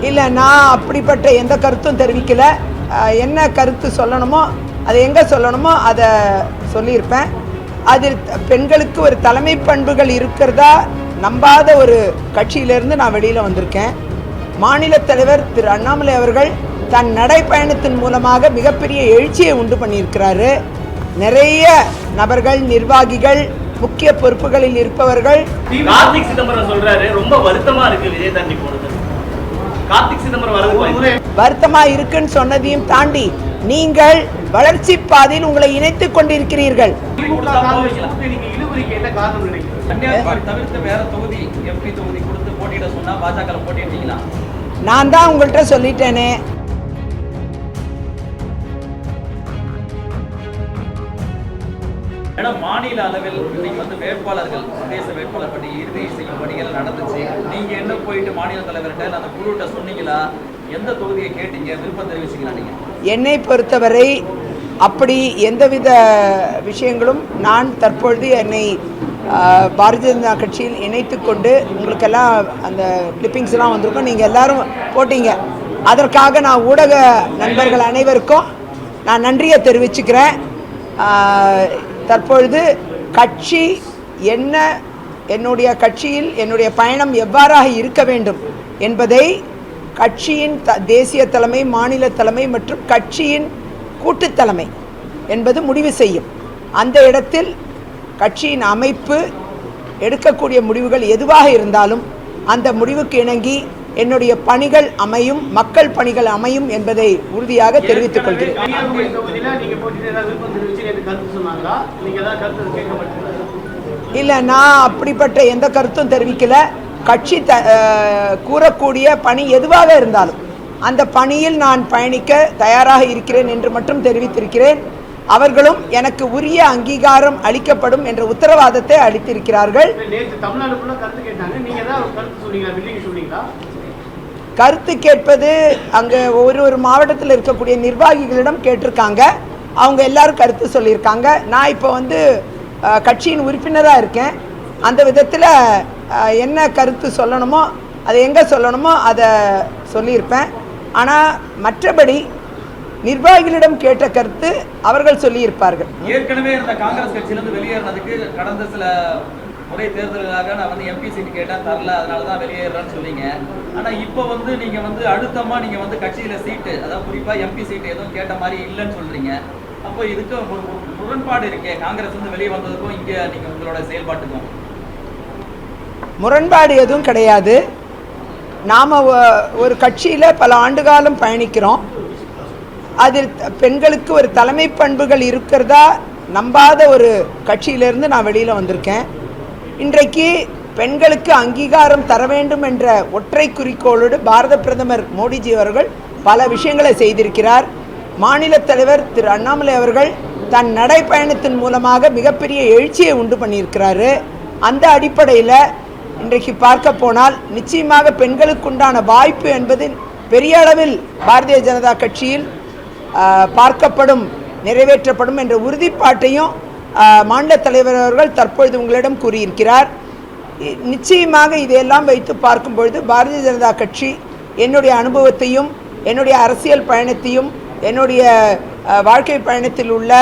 இல்லை, நான் அப்படிப்பட்ட எந்த கருத்தும் தெரிவிக்கல. என்ன கருத்து சொல்லணுமோ அதை எங்கே சொல்லணுமோ அதை சொல்லியிருப்பேன். அதில் பெண்களுக்கு ஒரு தலைமை பண்புகள் இருக்கிறதா நம்பாத ஒரு கட்சியிலிருந்து நான் வெளியில் வந்திருக்கேன். மாநில தலைவர் திரு அண்ணாமலை அவர்கள் தன் நடைப்பயணத்தின் மூலமாக மிகப்பெரிய எழுச்சியை உண்டு பண்ணியிருக்கிறாரு. நிறைய நபர்கள், நிர்வாகிகள், முக்கிய பொறுப்புகளில் இருப்பவர்கள். கார்த்திக் சிதம்பரம் சொல்றாரு, ரொம்ப வருத்தமா இருக்கு விஜய் தாண்டி போனது. கார்த்திக் சிதம்பரம் வருத்தமா இருக்குன்னு சொன்னதையும் தாண்டி நீங்கள் வளர்ச்சி பாதையில் உங்களை இணைத்துக் கொண்டிருக்கிறீர்கள். நான் தான் உங்கள்கிட்ட சொல்லிட்டேனே. மாநில அளவில் இன்னைக்கு வந்து வேட்பாளர்கள் தேச வேட்பாளர் பற்றி இறுதி செய்யும் பணிகள் நடந்துச்சு. நீங்க என்ன போயிட்டு மாநில தலைவர்கிட்ட அந்த குழுட்ட சொன்னீங்களா? எந்த தொகுதியை கேட்டீங்க? விருப்பம் தெரிவிச்சீங்களா? நீங்க என்னை பொறுத்தவரை அப்படி எந்தவித விஷயங்களும் நான் தற்பொழுது என்னை பாரதிய ஜனதா கட்சியில் இணைத்து கொண்டு உங்களுக்கெல்லாம் அந்த கிளிப்பிங்ஸ்லாம் வந்திருக்கும், நீங்கள் எல்லாரும் போட்டீங்க. அதற்காக நான் ஊடக நண்பர்கள் அனைவருக்கும் நான் நன்றியை தெரிவிச்சுக்கிறேன். தற்பொழுது கட்சி என்ன, என்னுடைய கட்சியில் என்னுடைய பயணம் எவ்வாறாக இருக்க வேண்டும் என்பதை கட்சியின் தேசிய தலைமை, மாநில தலைமை மற்றும் கட்சியின் கூட்டுத்தலைமை என்பது முடிவு செய்யும். அந்த இடத்தில் கட்சியின் அமைப்பு எடுக்கக்கூடிய முடிவுகள் எதுவாக இருந்தாலும் அந்த முடிவுக்கு இணங்கி என்னுடைய பணிகள் அமையும், மக்கள் பணிகள் அமையும் என்பதை உறுதியாக தெரிவித்துக் கொள்கிறேன். இல்லை, நான் அப்படிப்பட்ட எந்த கருத்தும் தெரிவிக்கல. கட்சி கூறக்கூடிய பணி எதுவாக இருந்தாலும் அந்த பணியில் நான் பயணிக்க தயாராக இருக்கிறேன் என்று மட்டும் தெரிவித்திருக்கிறேன். அவர்களும் எனக்கு உரிய அங்கீகாரம் அளிக்கப்படும் என்ற உத்தரவாதத்தை அளித்திருக்கிறார்கள். கருத்து கேட்பது அங்கே ஒரு மாவட்டத்தில் இருக்கக்கூடிய நிர்வாகிகளிடம் கேட்டிருக்காங்க. அவங்க எல்லாரும் கருத்து சொல்லியிருக்காங்க. நான் இப்போ வந்து கட்சியின் உறுப்பினராக இருக்கேன். அந்த விதத்தில் என்ன கருத்து சொல்லணுமோ அதை எங்கே சொல்லணுமோ அதை சொல்லியிருப்பேன். ஆனால் மற்றபடி நிர்வாகிகளிடம் கேட்ட கருத்து அவர்கள் சொல்லியிருப்பார்கள். ஏற்கனவே இந்த காங்கிரஸ் கட்சியிலிருந்து வெளியேறினதுக்கு கடந்த சில முறை தேர்தலுக்காக நான் வந்து எம்பி சீட் கேட்டேன், தரல, அதனால தான் வெளியேறேன்னு சொன்னீங்க. ஆனால் இப்போ வந்து நீங்கள் வந்து அழுத்தமாக நீங்கள் வந்து கட்சியில் சீட்டு, அதாவது குறிப்பாக எம்பி சீட்டு எதுவும் கேட்ட மாதிரி இல்லைன்னு சொல்கிறீங்க. அப்போ இதுக்கு ஒரு முரண்பாடு இருக்கே, காங்கிரஸ் வந்து வெளியே வந்ததுக்கும் இங்கே நீங்கள் உங்களோட செயல்பாட்டுக்கும்? முரண்பாடு எதுவும் கிடையாது. நாம் ஒரு கட்சியில் பல ஆண்டுகாலம் பயணிக்கிறோம். அதில் பெண்களுக்கு ஒரு தலைமை பண்புகள் இருக்கிறதா நம்பாத ஒரு கட்சியிலிருந்து நான் வெளியில் வந்திருக்கேன். இன்றைக்கு பெண்களுக்கு அங்கீகாரம் தர வேண்டும் என்ற ஒற்றை குறிக்கோளோடு பாரத பிரதமர் மோடிஜி அவர்கள் பல விஷயங்களை செய்திருக்கிறார். மாநில தலைவர் திரு அண்ணாமலை அவர்கள் தன் நடைப்பயணத்தின் மூலமாக மிகப்பெரிய எழுச்சியை உண்டு பண்ணியிருக்கிறாரு. அந்த அடிப்படையில் இன்றைக்கு பார்க்க போனால் நிச்சயமாக பெண்களுக்குண்டான வாய்ப்பு என்பது பெரிய அளவில் பாரதிய ஜனதா கட்சியில் பார்க்கப்படும், நிறைவேற்றப்படும் என்ற உறுதிப்பாட்டையும் மாநில தலைவர் அவர்கள் தற்பொழுது உங்களிடம் கூறியிருக்கிறார். நிச்சயமாக இதையெல்லாம் வைத்து பார்க்கும் பொழுது பாரதிய ஜனதா கட்சி என்னுடைய அனுபவத்தையும் என்னுடைய அரசியல் பயணத்தையும் என்னுடைய வாழ்க்கை பயணத்தில் உள்ள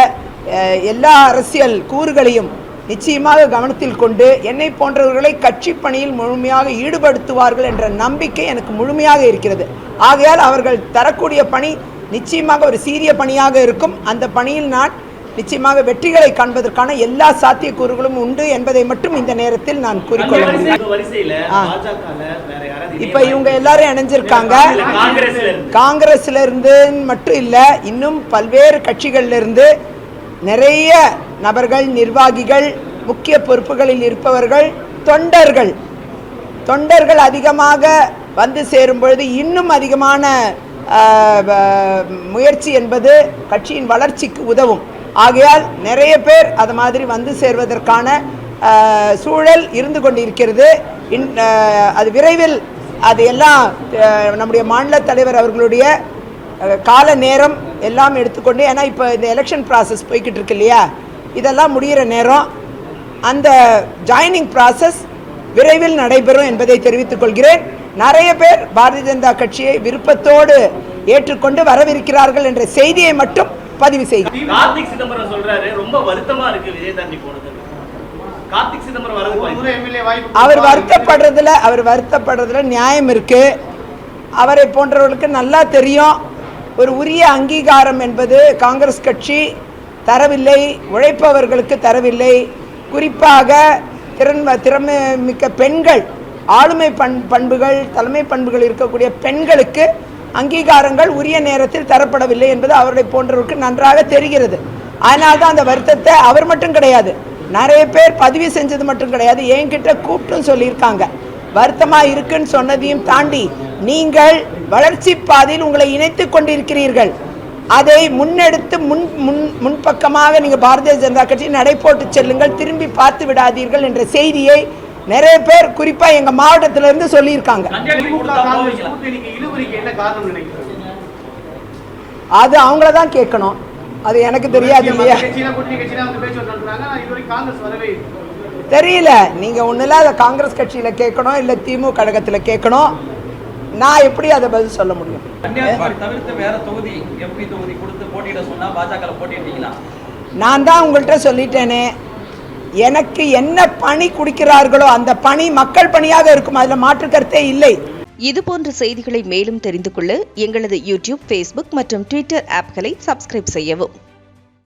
எல்லா அரசியல் கூறுகளையும் நிச்சயமாக கவனத்தில் கொண்டு என்னை போன்றவர்களை கட்சி பணியில் முழுமையாக ஈடுபடுத்துவார்கள் என்ற நம்பிக்கை எனக்கு முழுமையாக இருக்கிறது. ஆகையால் அவர்கள் தரக்கூடிய பணி நிச்சயமாக ஒரு சீரிய பணியாக இருக்கும். அந்த பணியில் நான் நிச்சயமாக வெற்றிகளை காண்பதற்கான எல்லா சாத்தியக்கூறுகளும் உண்டு என்பதை மட்டும் இந்த நேரத்தில் நான் கூறிக்கொள்ள முடியும். இப்ப இவங்க எல்லாரும் இணைஞ்சிருக்காங்க. காங்கிரஸ்ல இருந்து மட்டும் இல்ல, இன்னும் பல்வேறு கட்சிகள்ல இருந்து நிறைய நபர்கள், நிர்வாகிகள், முக்கிய பொறுப்புகளில் இருப்பவர்கள், தொண்டர்கள் அதிகமாக வந்து சேரும் பொழுது இன்னும் அதிகமான முயற்சி என்பது கட்சியின் வளர்ச்சிக்கு உதவும். ஆகையால் நிறைய பேர் அது மாதிரி வந்து சேர்வதற்கான சூழல் இருந்து கொண்டிருக்கிறது. அது விரைவில் அது எல்லாம் நம்முடைய மாநில தலைவர் அவர்களுடைய கால நேரம் எல்லாம் எடுத்துக்கொண்டு, ஏன்னா இப்போ இந்த எலெக்ஷன் ப்ராசஸ் போய்கிட்டு இருக்கு இல்லையா, இதெல்லாம் முடிகிற நேரம். அந்த ஜாயினிங் ப்ராசஸ் விரைவில் நடைபெறும் என்பதை தெரிவித்துக் கொள்கிறேன். நிறைய பேர் பாரதிய ஜனதா கட்சியை விருப்பத்தோடு ஏற்றுக்கொண்டு வரவிருக்கிறார்கள் என்ற செய்தியை மட்டும் பதிவு செய்கிறேன். கார்த்திக் சிதம்பரம் சொல்றாரு, ரொம்ப வருத்தமா இருக்கு விஜய் தாண்டி போனது. கார்த்திக் சிதம்பரம் அவர் வருத்தப்படுறதுல நியாயம் இருக்கு. அவரை போன்றவர்களுக்கு நல்லா தெரியும், ஒரு உரிய அங்கீகாரம் என்பது காங்கிரஸ் கட்சி தரவில்லை, உழைப்பவர்களுக்கு தரவில்லை. குறிப்பாக திறமை மிக்க பெண்கள், ஆளுமை பண்புகள், தலைமை பண்புகள் இருக்கக்கூடிய பெண்களுக்கு அங்கீகாரங்கள் உரிய நேரத்தில் தரப்படவில்லை என்பது அவர்களை போன்றவர்களுக்கு நன்றாக தெரிகிறது. அதனால்தான் அந்த வருத்தத்தை அவர் மட்டும் கிடையாது, நிறைய பேர் பதிவு செஞ்சது மட்டும் கிடையாது, என்கிட்ட கூப்பிட்டும் சொல்லியிருக்காங்க. வருத்தமாக இருக்குன்னு சொன்னதையும் தாண்டி நீங்கள் வளர்ச்சி பாதையில் உங்களை இணைத்து கொண்டிருக்கிறீர்கள், அதை முன்னெடுத்து முன்பக்கமாக நீங்கள் பாரதிய ஜனதா கட்சி நடை போட்டு செல்லுங்கள், திரும்பி பார்த்து விடாதீர்கள் என்ற செய்தியை நிறைய பேர் குறிப்பாக எங்கள் மாவட்டத்திலிருந்து சொல்லியிருக்காங்க. அது அவங்கள தான் கேட்கணும், அது எனக்கு தெரியாது இல்லையா, தெரியல. நீங்கள் ஒன்றும் அதை காங்கிரஸ் கட்சியில் கேட்கணும், இல்லை திமுக கழகத்தில் கேட்கணும். நான் எப்படி அதை பதில் சொல்ல முடியும்? நான் தான் உங்கள்கிட்ட சொல்லிட்டேனே, எனக்கு என்ன பணி கொடுக்கிறார்களோ அந்த பணி மக்கள் பணியாக இருக்கும், அதில் மாற்று கருத்தே இல்லை. இதுபோன்ற செய்திகளை மேலும் தெரிந்து கொள்ள எங்களது யூடியூப், ஃபேஸ்புக் மற்றும் ட்விட்டர் ஆப்களை சப்ஸ்கிரைப் செய்யவும்.